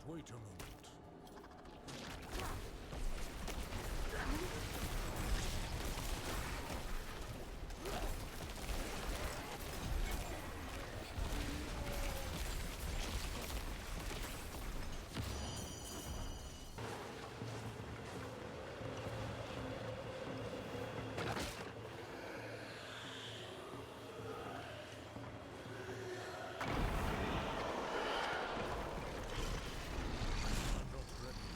Wait a moment. I'm not ready yet.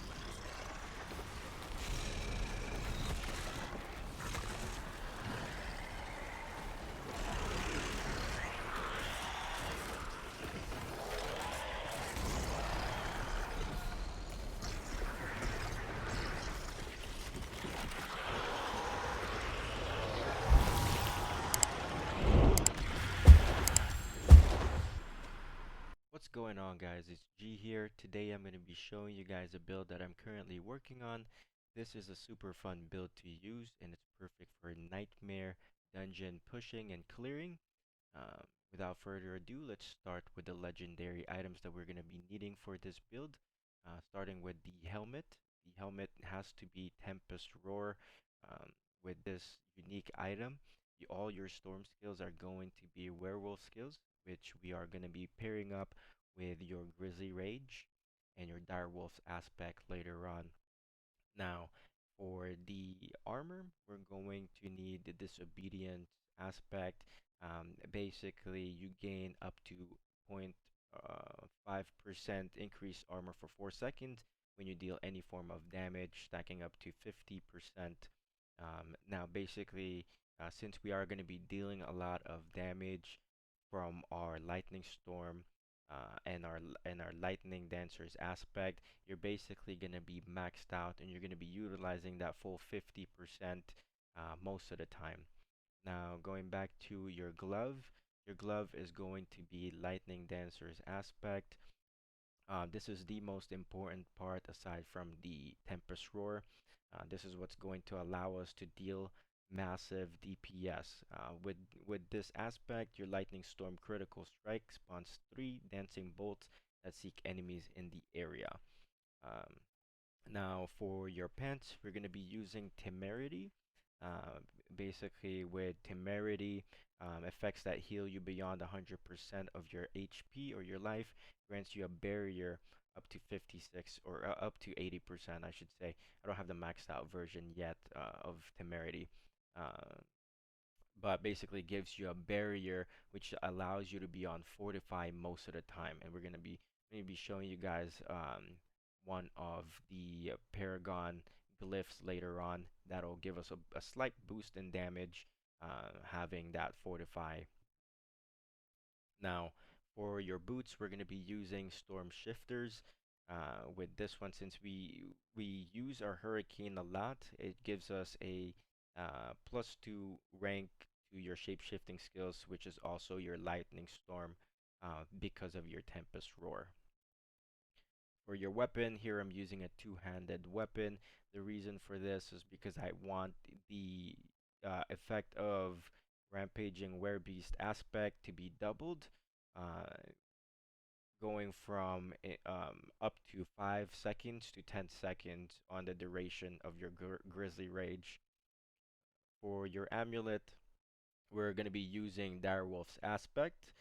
What's going on, guys? It's G here. Today I'm going to be showing you guys a build that I'm currently working on. This is a super fun build to use and it's perfect for nightmare dungeon pushing and clearing. Without further ado, let's start with the legendary items that we're going to be needing for this build. Starting with the helmet. The helmet has to be Tempest Roar. With this unique item, all your storm skills are going to be werewolf skills, which we are going to be pairing up with your grizzly rage and your direwolf's aspect later on. Now, for the armor, we're going to need the disobedient aspect. Basically, you gain up to 0.5% increased armor for 4 seconds when you deal any form of damage, stacking up to 50%. Now, basically, since we are going to be dealing a lot of damage from our lightning storm and our lightning dancers aspect, you're basically going to be maxed out and you're going to be utilizing that full 50% most of the time. Now, going back to your glove is going to be lightning dancers aspect. This is the most important part aside from the Tempest Roar. This is what's going to allow us to deal massive DPS. With this aspect, your Lightning Storm critical strike spawns 3 dancing bolts that seek enemies in the area. Um, Now, for your pants, we're going to be using Temerity. Basically, with Temerity, effects that heal you beyond 100% of your HP or your life grants you a barrier up to 56 or up to 80%, I should say. I don't have the maxed out version yet of Temerity. Uh, but basically gives you a barrier which allows you to be on fortify most of the time. And we're gonna be maybe showing you guys one of the Paragon glyphs later on that'll give us a slight boost in damage, having that fortify. Now, for your boots, we're gonna be using Storm Shifters. With this one, since we use our Hurricane a lot, it gives us a +2 rank to your shape-shifting skills, which is also your Lightning Storm, because of your Tempest Roar. For your weapon, here I'm using a two-handed weapon. The reason for this is because I want the effect of Rampaging Werebeast aspect to be doubled, uh, going from up to 5 seconds to 10 seconds on the duration of your Grizzly Rage. For your amulet, we're going to be using Direwolf's aspect.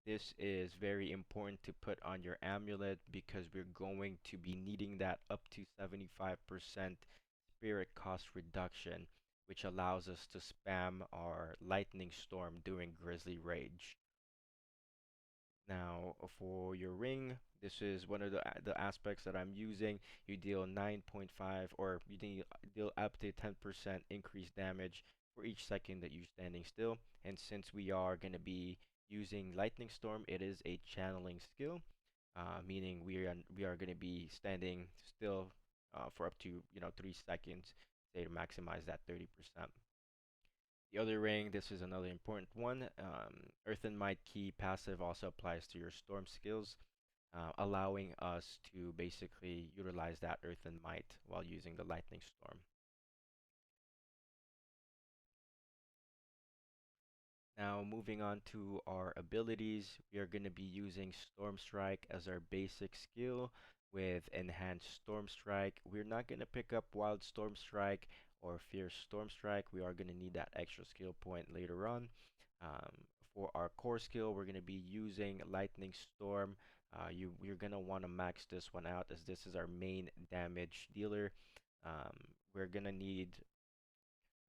This is very important to put on your amulet because we're going to be needing that up to 75% spirit cost reduction, which allows us to spam our lightning storm during Grizzly Rage. Now, for your ring, this is one of the aspects that I'm using. You deal 9.5 or you deal up to 10% increased damage for each second that you're standing still. And since we are going to be using Lightning Storm, it is a channeling skill, meaning we are going to be standing still for up to 3 seconds, say to maximize that 30%. The other ring, this is another important one. Earth and Might Key passive also applies to your storm skills, allowing us to basically utilize that Earth and Might while using the Lightning Storm. Now, moving on to our abilities, we are going to be using Storm Strike as our basic skill with Enhanced Storm Strike. We're not going to pick up Wild Storm Strike or Fierce Storm Strike. We are going to need that extra skill point later on. Um, for our core skill, we're going to be using Lightning Storm. You're going to want to max this one out as this is our main damage dealer. Um, we're going to need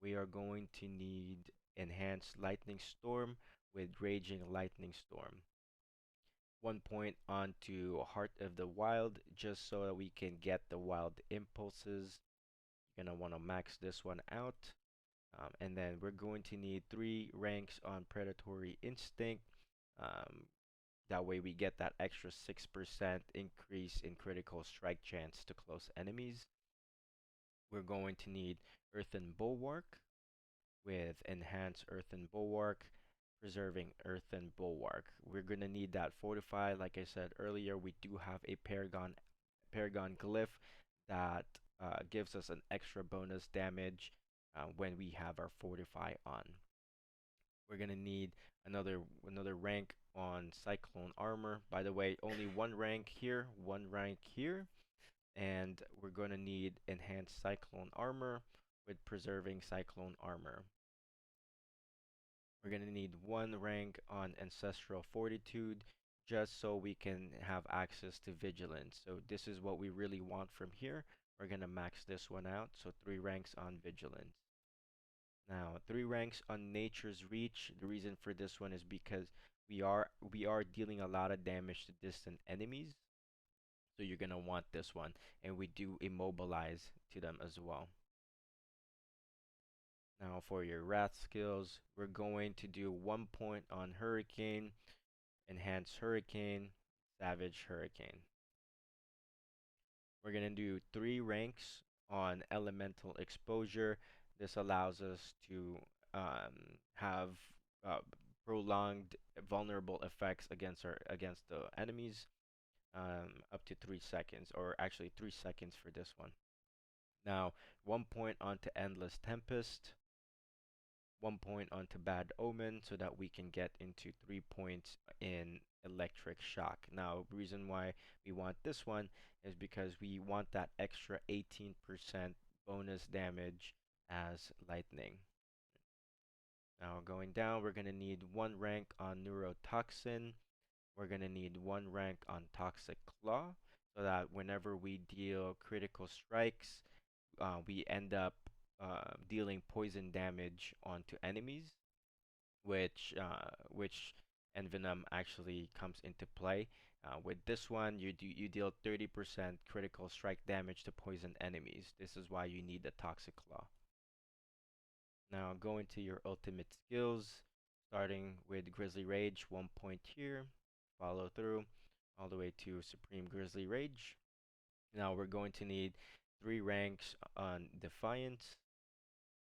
we are going to need Enhanced Lightning Storm with Raging Lightning Storm. 1 point onto Heart of the Wild just so that we can get the wild impulses. You're going to want to max this one out. And then we're going to need 3 ranks on Predatory Instinct. Um, that way we get that extra 6% increase in critical strike chance to close enemies. We're going to need Earthen Bulwark with Enhanced Earthen Bulwark, Preserving Earthen Bulwark. We're going to need that Fortify. Like I said earlier, we do have a Paragon Glyph that gives us an extra bonus damage when we have our Fortify on. We're going to need another rank on Cyclone Armor. By the way, only 1 rank here, 1 rank here. And we're going to need Enhanced Cyclone Armor with Preserving Cyclone Armor. We're going to need 1 rank on Ancestral Fortitude just so we can have access to Vigilance. So this is what we really want from here. We're going to max this one out. So 3 ranks on Vigilance. Now 3 ranks on Nature's Reach. The reason for this one is because we are dealing a lot of damage to distant enemies. So you're going to want this one. And we do immobilize to them as well. Now for your Wrath skills, we're going to do 1 point on Hurricane, Enhance Hurricane, Savage Hurricane. We're going to do 3 ranks on Elemental Exposure. This allows us to have uh, prolonged vulnerable effects against the enemies up to 3 seconds, or actually 3 seconds for this one. Now, 1 point onto Endless Tempest, 1 point onto Bad Omen so that we can get into 3 points in Electric Shock. Now, the reason why we want this one is because we want that extra 18% bonus damage as lightning. Now, going down, we're going to need 1 rank on Neurotoxin. We're going to need 1 rank on Toxic Claw so that whenever we deal critical strikes, we end up dealing poison damage onto enemies, which Envenom actually comes into play. With this one, you deal 30% critical strike damage to poison enemies. This is why you need the Toxic Claw. Now going to your ultimate skills, starting with Grizzly Rage, 1 point here, follow through all the way to Supreme Grizzly Rage. Now we're going to need 3 ranks on Defiance,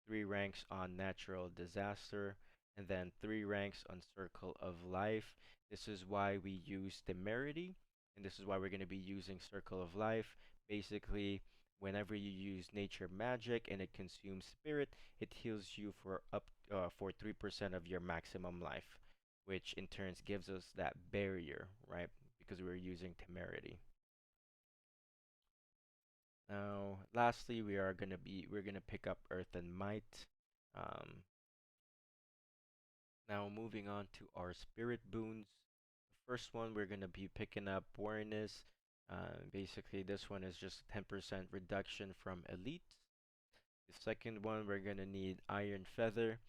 3 ranks on Natural Disaster, and then 3 ranks on Circle of Life. This is why we use Temerity, and this is why we're going to be using Circle of Life. Basically, whenever you use Nature Magic and it consumes Spirit, it heals you for 3% of your maximum life, which in turn gives us that barrier, right? Because we're using Temerity. Now, lastly, we're gonna pick up Earth and Might. Um, Now moving on to our spirit boons. The first one we're gonna be picking up Awareness. Basically, this one is just 10% reduction from Elite. The second one we're gonna need Iron Feather.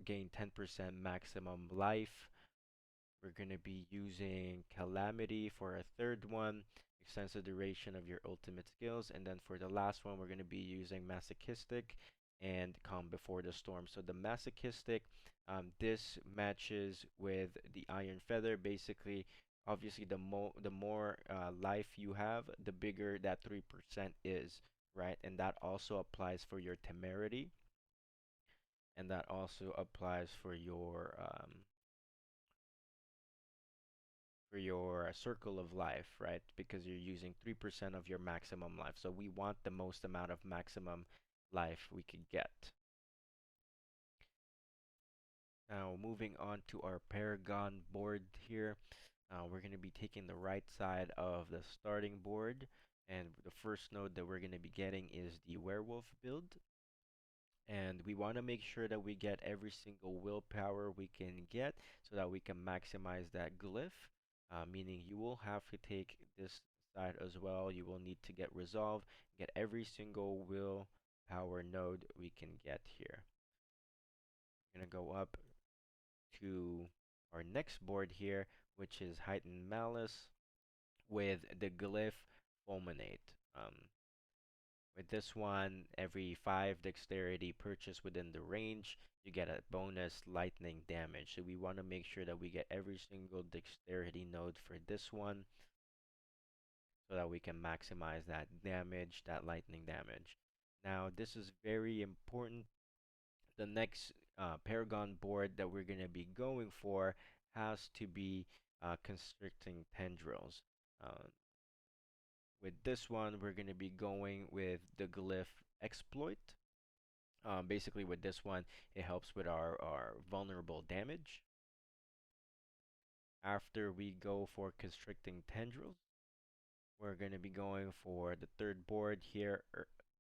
Gain 10% maximum life. We're going to be using Calamity for a third one, extends the duration of your ultimate skills. And then for the last one, we're going to be using Masochistic and Calm Before the Storm. So the Masochistic, this matches with the Iron Feather. Basically, obviously, the more life you have, the bigger that 3% is, right? And that also applies for your Temerity. And that also applies for your circle of life, right? Because you're using 3% of your maximum life. So we want the most amount of maximum life we could get. Now moving on to our Paragon board here. We're going to be taking the right side of the starting board, and the first node that we're going to be getting is the werewolf build. And we want to make sure that we get every single willpower we can get so that we can maximize that glyph, meaning you will have to take this side as well. You will need to get resolve, get every single willpower node we can get here. We're going to go up to our next board here, which is heightened malice with the glyph fulminate. With this one, every 5 dexterity purchase within the range, you get a bonus lightning damage. So we want to make sure that we get every single dexterity node for this one so that we can maximize that damage, that lightning damage. Now, this is very important. The next Paragon board that we're going to be going for has to be constricting tendrils. Uh, with this one, we're going to be going with the glyph exploit. Basically, with this one, it helps with our vulnerable damage. After we go for constricting tendrils, we're going to be going for the third board here,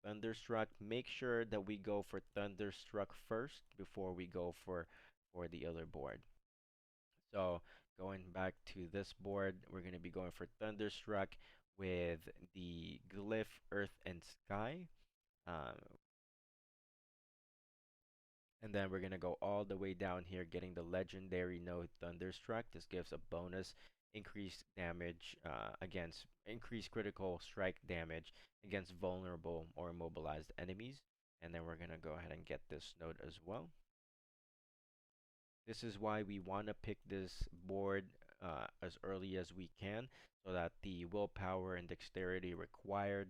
Thunderstruck. Make sure that we go for Thunderstruck first before we go for the other board. So going back to this board, we're going to be going for Thunderstruck with the glyph Earth and Sky. Um, and then we're going to go all the way down here, getting the legendary node Thunderstruck. This gives a bonus increased damage against increased critical strike damage against vulnerable or immobilized enemies. And then we're going to go ahead and get this node as well. This is why we want to pick this board as early as we can so that the willpower and dexterity required,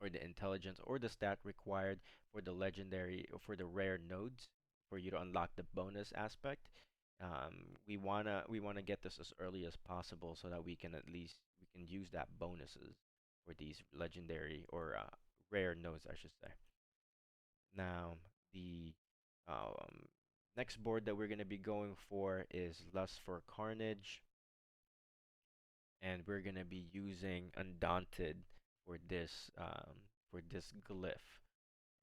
or the intelligence or the stat required for the legendary or for the rare nodes for you to unlock the bonus aspect. We wanna get this as early as possible so that we can at least we can use that bonuses for these legendary or rare nodes, I should say. Now the um, next board that we're gonna be going for is Lust for Carnage, and we're gonna be using Undaunted for this glyph.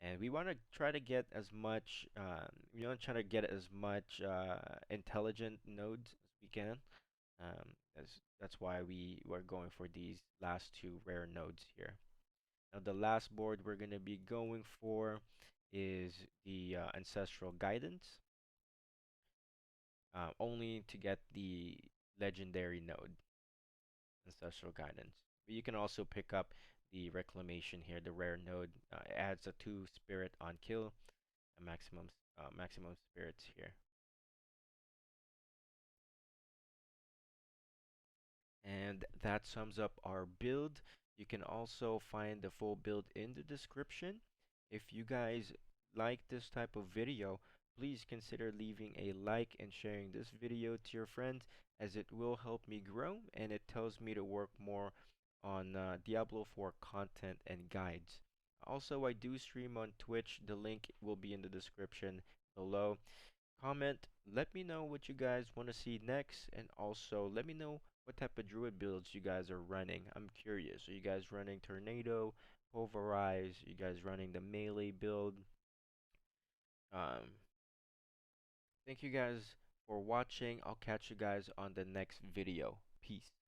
And we want to try to get as much we want to try to get as much intelligent nodes as we can. As that's why we were going for these last two rare nodes here. Now the last board we're gonna be going for is the ancestral guidance, only to get the legendary node ancestral guidance. But you can also pick up the reclamation here, the rare node. It adds a 2 spirit on kill, a maximum spirits here. And that sums up our build. You can also find the full build in the description. If you guys like this type of video, please consider leaving a like and sharing this video to your friends, as it will help me grow and it tells me to work more on Diablo 4 content and guides. Also, I do stream on Twitch. The link will be in the description below. Comment, let me know what you guys want to see next, and also let me know what type of druid builds you guys are running. I'm curious. Are you guys running Tornado, Pulverize? Are you guys running the melee build? Um, Thank you guys for watching. I'll catch you guys on the next video. Peace.